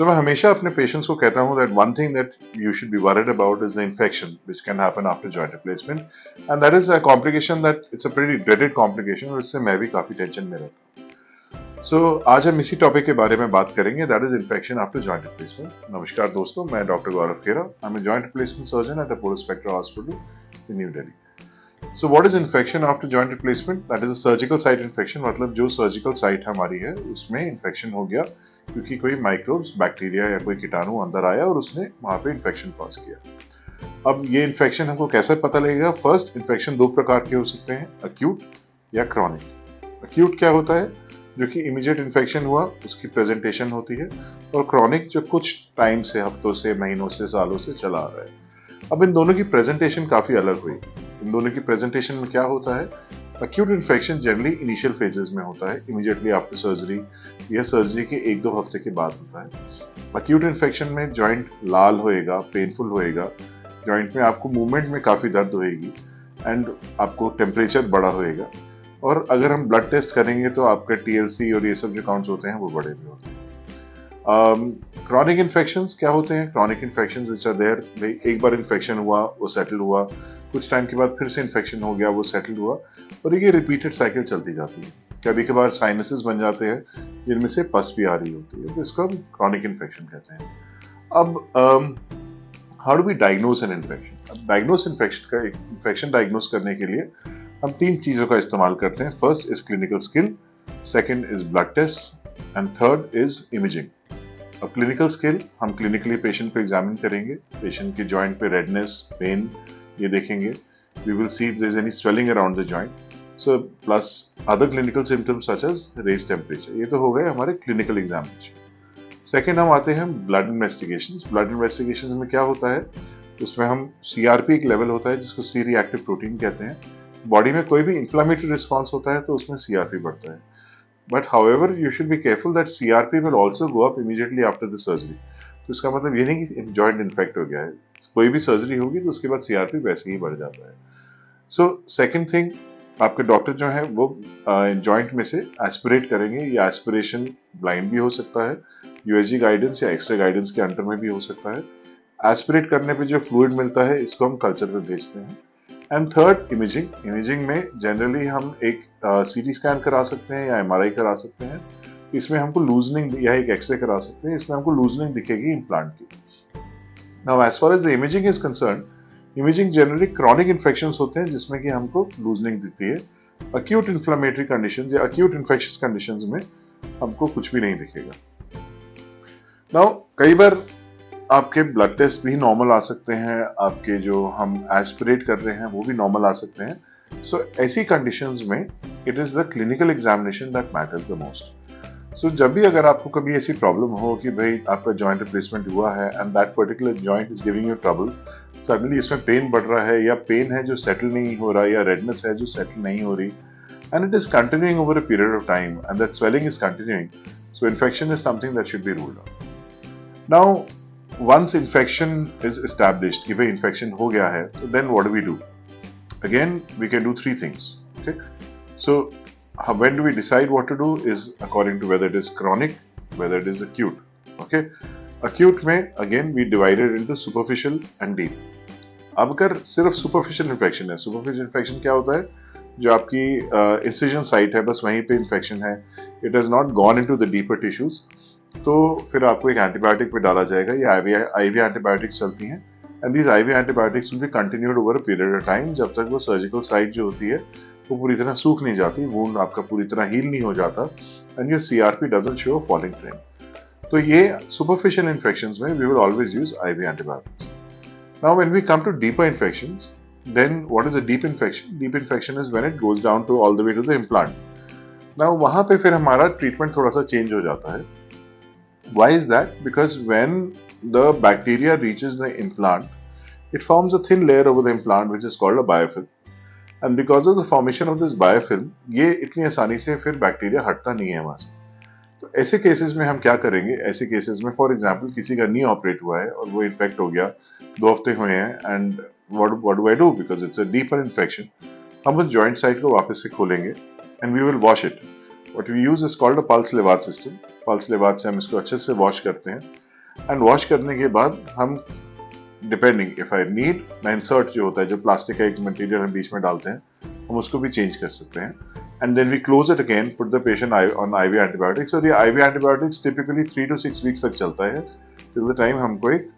मैं हमेशा अपने पेशेंट्स को कहता हूँ that one thing that you should be worried about is the infection which can happen after joint replacement, and that is a complication that it's a pretty dreaded complication, और इससे मैं भी काफी टेंशन में रहता हूँ। आज हम इसी टॉपिक के बारे में बात करेंगे, that is infection after joint replacement. नमस्कार दोस्तों, मैं doctor Gaurav Khera, I am a joint replacement surgeon eight Apollo spectra hospital in new Delhi. So what is infection after joint replacement? That is a surgical site infection, मतलब जो surgical site हमारी है उसमें infection हो गया क्योंकि कोई microbes, bacteria या कोई कीटाणु अंदर आया और उसने वहां पे इन्फेक्शन कॉज किया। अब ये इन्फेक्शन हमको कैसे पता लगेगा? फर्स्ट, इन्फेक्शन दो प्रकार के हो सकते हैं, अक्यूट या क्रॉनिक। अक्यूट क्या होता है? जो कि इमीडिएट इन्फेक्शन हुआ उसकी प्रेजेंटेशन होती है, और क्रॉनिक जो कुछ टाइम से, हफ्तों से, महीनों से, सालों से चला आ रहा है। अब इन दोनों की प्रेजेंटेशन काफी अलग हुई। इन दोनों की प्रेजेंटेशन में क्या होता है? Acute infection generally initial phases में होता है, इमीडिएटली आफ्टर सर्जरी या सर्जरी के 1-2 हफ्ते के बाद होता है। अक्यूट इन्फेक्शन में जॉइंट लाल होएगा, पेनफुल होएगा, जॉइंट में आपको मूवमेंट में काफी दर्द होएगी, एंड आपको टेम्परेचर बड़ा होएगा, और अगर हम ब्लड टेस्ट करेंगे तो आपका TLC और ये सब जो काउंट्स होते हैं वो बड़े भी होते हैं। क्रॉनिक इन्फेक्शंस क्या होते हैं? Chronic infections which are there, भाई एक बार इन्फेक्शन हुआ, वो सेटल हुआ, कुछ टाइम के बाद फिर से इन्फेक्शन हो गया, वो सेटल हुआ, और ये रिपीटेड साइकिल चलती जाती है। कभी कभार साइनसेस बन जाते हैं जिनमें से पस भी आ रही होती है, तो इसको हम क्रॉनिक इन्फेक्शन कहते हैं। अब how do we diagnose an infection? अब डायग्नोज इन्फेक्शन डायग्नोज करने के लिए हम 3 चीजों का इस्तेमाल करते हैं। First is clinical skill, second is blood test, and third is imaging. अब क्लिनिकल स्किल, हम क्लिनिकली पेशेंट को एग्जामिन करेंगे, पेशेंट के जॉइंट पे रेडनेस, पेन ये देखेंगे, we will see if there is any swelling around the joint, so plus other clinical symptoms such as raise temperature. ये तो हो गए हमारे क्लिनिकल एग्जामिनेशन। सेकेंड हम आते हैं ब्लड इन्वेस्टिगेशंस। ब्लड इन्वेस्टिगेशंस में क्या होता है? उसमें हम CRP एक लेवल होता है जिसको सी रिएक्टिव प्रोटीन कहते हैं। बॉडी में कोई भी इन्फ्लामेटरी रिस्पॉन्स होता है तो उसमें CRP बढ़ता है। But however, you should be careful that CRP will also go up immediately after the surgery. तो इसका मतलब ये नहीं कि जॉइंट इन्फेक्ट हो गया है, कोई भी सर्जरी होगी तो उसके बाद CRP वैसे ही बढ़ जाता है। सो सेकेंड थिंग, आपके डॉक्टर जो है वो जॉइंट में से एस्पिरेट करेंगे। ये एस्पिरेशन ब्लाइंड भी हो सकता है, USG गाइडेंस या एक्सरे गाइडेंस के अंडर में भी हो सकता है। एस्पिरेट करने पे जो फ्लूइड मिलता है इसको हम कल्चर पे भेजते हैं। And third, imaging. इमेजिंग में जनरली हम एक CT स्कैन करा सकते हैं या MRI करा सकते हैं। इसमें हमको लूजनिंग, या एक एक्सरे करा सकते हैं, इसमें हमको लूजनिंग दिखेगी इम्प्लांट की। Now as far as the imaging is concern, imaging generally chronic infections होते हैं जिसमें कि हमको लूजनिंग दिखती है। अक्यूट इन्फ्लेमेटरी कंडीशंस या अक्यूट इन्फेक्शियस कंडीशंस में हमको कुछ भी नहीं दिखेगा। नाउ कई बार आपके ब्लड टेस्ट भी नॉर्मल आ सकते हैं, आपके जो हम एस्पिरेट कर रहे हैं वो भी नॉर्मल आ सकते हैं। सो ऐसी कंडीशंस में it is the clinical examination that matters the most. So जब भी अगर आपको कभी ऐसी प्रॉब्लम हो कि भाई आपका जॉइंट रिप्लेसमेंट हुआ है and that particular joint is giving you trouble, suddenly इसमें पेन बढ़ रहा है, या पेन है जो सेटल नहीं हो रहा, या रेडनेस है जो सेटल नहीं हो रही, and it is continuing over a period of time and that swelling is continuing, so infection is something that should be ruled out. Now once infection is established कि भाई infection हो गया है, तो then what do we do? Again, we can do 3 things. Okay, so when do we decide what to do is according to whether it is chronic, whether it is acute. Okay, acute में again we divide it into superficial and deep. अब अगर सिर्फ superficial infection है, superficial infection क्या होता है? जो आपकी incision site है, बस वहीं पे infection है, it has not gone into the deeper tissues, तो फिर आपको एक एंटीबायोटिक पे डाला जाएगा। ये IV एंटीबायोटिक्स चलती हैं, and these IV antibiotics will be continued over a period of time, जब तक वो सर्जिकल साइट जो होती है वो पूरी तरह सूख नहीं जाती, वुंड आपका पूरी तरह हील नहीं हो जाता, and your CRP doesn't show falling trend. तो ये सुपरफिशियल इन्फेक्शंस में we will always use IV antibiotics. Now when we come to deeper infections, then what is a deep infection? Deep infection is when it goes down to all the way to the implant. Now वहां पे फिर हमारा treatment थोड़ा सा change हो जाता है। Why is that? Because when the bacteria reaches the implant, it forms a thin layer over the implant which is called a biofilm. And because of the formation of this biofilm, ये इतनी आसानी से फिर bacteria हटता नहीं है वहां से। तो ऐसे केसेस में हम क्या करेंगे? ऐसे केसेस में फॉर एग्जांपल किसी का नी ऑपरेट हुआ है और वो इन्फेक्ट हो गया, 2 हफ्ते हुए हैं, and what do I do? Because it's a deeper infection. हम उस जॉइंट साइट को वापस से खोलेंगे and we will wash it. What we use is called a pulse Levade system. Pulse Levade से हम इसको अच्छे से वॉश करते हैं, एंड वॉश करने के बाद हम डिपेंडिंग इफ आई नीड, मैं इंसर्ट जो होता है, जो प्लास्टिक का एक मटेरियल हम बीच में डालते हैं, हम उसको भी चेंज कर सकते हैं. And then we close it again, put the patient on IV antibiotics. और ये IV antibiotics typically 3 to 6 weeks तक चलता है, टिल द टाइम हमको एक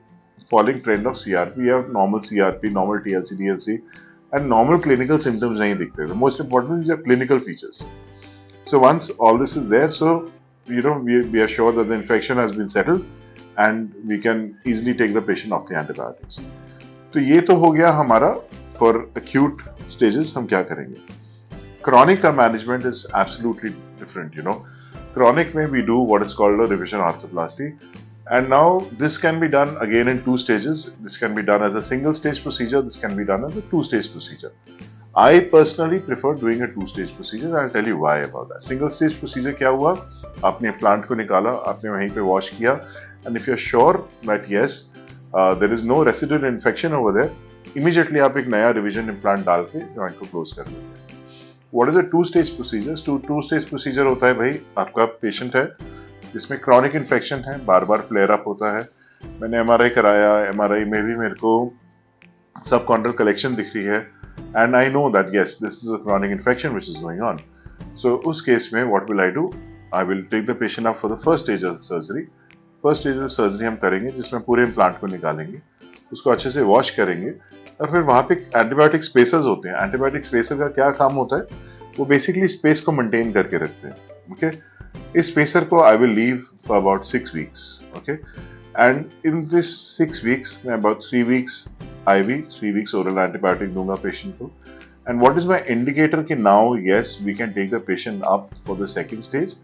फॉलिंग ट्रेंड ऑफ सीआरपी या normal CRP, normal TLC, DLC and normal clinical symptoms नहीं दिखते. The most important is your clinical features. So once all this is there, so we are sure that the infection has been settled and we can easily take the patient off the antibiotics. तो ये तो हो गया हमारा for acute stages हम क्या करेंगे. Chronic का management is absolutely different, Chronic में we do what is called a revision arthroplasty, and now this can be done again in 2 stages. This can be done as a single stage procedure. This can be done as a 2-stage procedure. I personally prefer doing a 2-stage procedure. I'll tell you why about that. Single stage procedure क्या हुआ, आपने plant को निकाला, आपने वहीं पे wash किया, and if you're sure that yes, there is no residual infection over there, immediately आप एक नया revision implant डाल के joint को close कर देते हैं. What is a 2-stage procedure? 2-stage procedure होता है भाई, आपका patient है जिसमें chronic infection है, बार बार flare up होता है. मैंने MRI कराया, MRI में भी मेरे को subchondral collection दिख रही है, and I know that yes, this is a chronic infection which is going on. So उस केस में what will I do? I will take the patient up for the first stage of surgery. First stage of surgery हम करेंगे जिसमें पूरे implant को निकालेंगे, उसको अच्छे से वॉश करेंगे, और फिर वहाँ पे एंटीबायोटिक स्पेसेस होते हैं. एंटीबायोटिक स्पेसर का क्या काम होता है, वो बेसिकली स्पेस को मेंटेन करके रखते हैं. ओके, इस स्पेसर को I will leave for about 6 weeks. Okay, and in this 6 weeks मैं about 3 weeks IV, 3 weeks oral antibiotic दूंगा पेशेंट को. And what is my indicator कि now yes we can take the patient up for the second stage?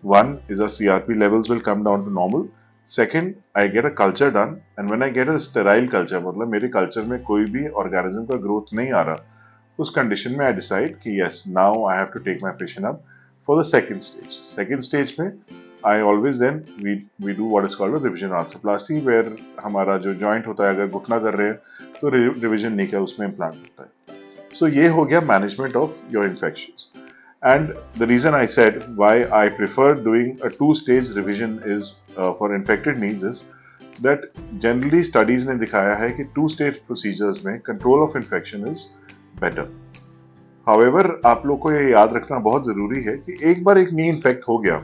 One is our CRP levels will come down to normal. Second, I get a culture done, and when I get a sterile culture, मतलब मेरे culture में कोई भी organism का growth नहीं आ रहा, उस condition में I decide कि yes, now I have to take my patient up for the second stage. Second stage में I always then we do what is called a revision arthroplasty, where हमारा जो joint होता है, अगर घुटना कर रहे हैं तो revision नहीं किया, उसमें implant होता है. So ये हो गया management of your infections. And the reason I said why I prefer doing a 2-stage revision is for infected knees is that generally studies ने दिखाया है कि 2-stage procedures में control of infection is better. However, आप लोग को ये याद रखना बहुत जरूरी है कि एक बार एक knee infect हो गया,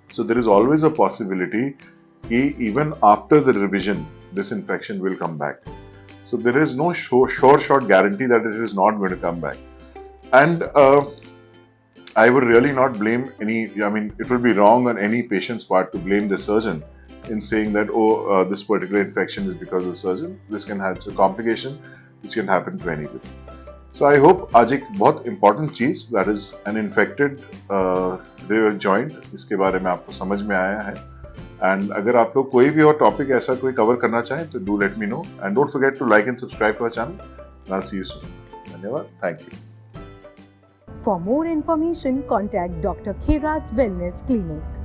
so there is always a possibility कि even after the revision this infection will come back. So there is no sure shot guarantee that it is not going to come back. And I would really not blame it would be wrong on any patient's part to blame the surgeon in saying that, this particular infection is because of the surgeon. This can have a complication which can happen to anybody. So I hope आज एक बहुत important चीज, that is an infected joint, इसके बारे में आपको समझ में आया है. एंड अगर आप लोग कोई भी और टॉपिक ऐसा कोई कवर करना चाहें तो do let me know, and don't forget to like and subscribe to our channel. I see you soon. धन्यवाद. Thank you. For more information, contact Dr. Khera's Wellness Clinic.